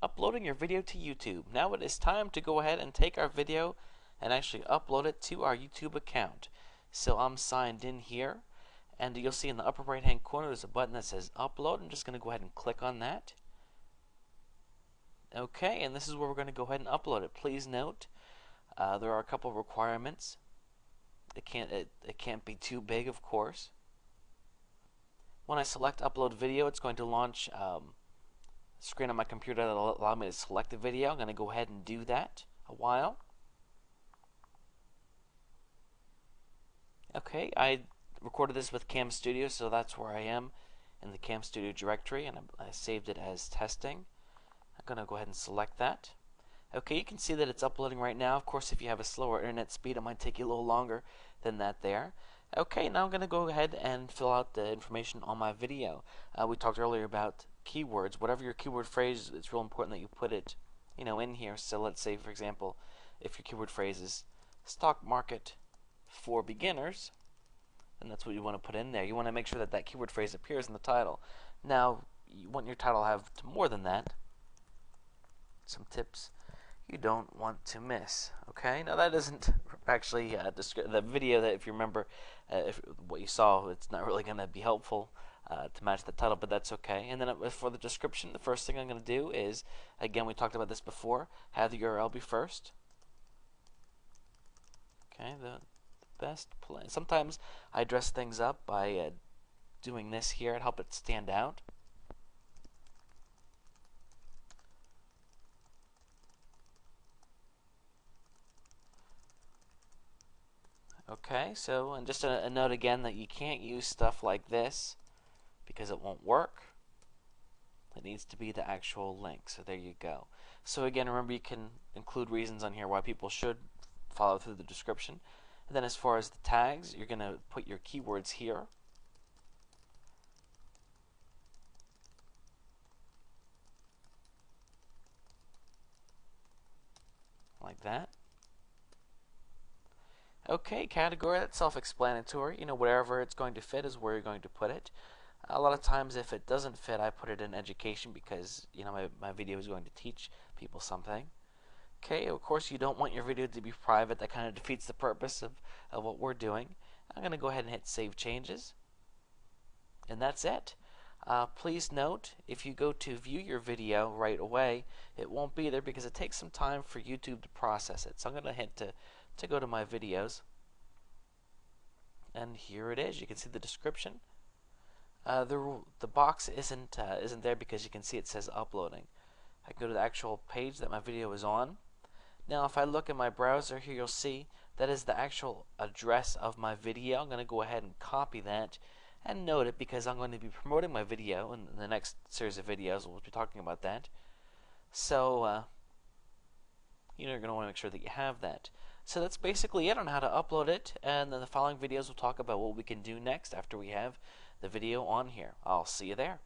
uploading your video to YouTube. Now it is time to go ahead and take our video and actually upload it to our YouTube account. So I'm signed in here, and you'll see in the upper right hand corner there's a button that says upload. I'm just going to go ahead and click on that. Okay, and this is where we're going to go ahead and upload it. Please note there are a couple of requirements. It can't be too big, of course. When I select upload video, it's going to launch a screen on my computer that will allow me to select the video. I'm going to go ahead and do that a while. Okay, I recorded this with Cam Studio, so that's where I am in the Cam Studio directory, and I saved it as testing. I'm going to go ahead and select that. Okay, you can see that it's uploading right now. Of course, if you have a slower internet speed, it might take you a little longer than that there. Okay, now I'm going to go ahead and fill out the information on my video. We talked earlier about keywords. Whatever your keyword phrase, it's real important that you put it, in here. So let's say, for example, if your keyword phrase is stock market for beginners, then that's what you want to put in there. You want to make sure that that keyword phrase appears in the title. Now, you want your title to have more than that. Some tips you don't want to miss. Okay, now that isn't actually the video that, if you remember what you saw, it's not really going to be helpful to match the title, but that's okay. And then for the description, the first thing I'm going to do is, again, we talked about this before, have the URL be first. Okay, the best plan. Sometimes I dress things up by doing this here and help it stand out. Okay, so, and just a note again that you can't use stuff like this because it won't work. It needs to be the actual link. So there you go. So again, remember, you can include reasons on here why people should follow through the description. And then as far as the tags, you're going to put your keywords here. Like that. Okay, category, that's self-explanatory. Wherever it's going to fit is where you're going to put it. A lot of times if it doesn't fit, I put it in education because, my video is going to teach people something. Okay, of course you don't want your video to be private. That kind of defeats the purpose of what we're doing. I'm going to go ahead and hit Save Changes. And that's it. Please note, if you go to view your video right away, it won't be there because it takes some time for YouTube to process it. So I'm going to hit to go to my videos, and here it is. You can see the description. The box isn't there because you can see it says uploading. I can go to the actual page that my video is on. Now if I look in my browser here, you'll see that is the actual address of my video. I'm going to go ahead and copy that and note it because I'm going to be promoting my video in the next series of videos. We'll be talking about that. So you're going to want to make sure that you have that. So that's basically it on how to upload it, and then the following videos will talk about what we can do next after we have the video on here. I'll see you there.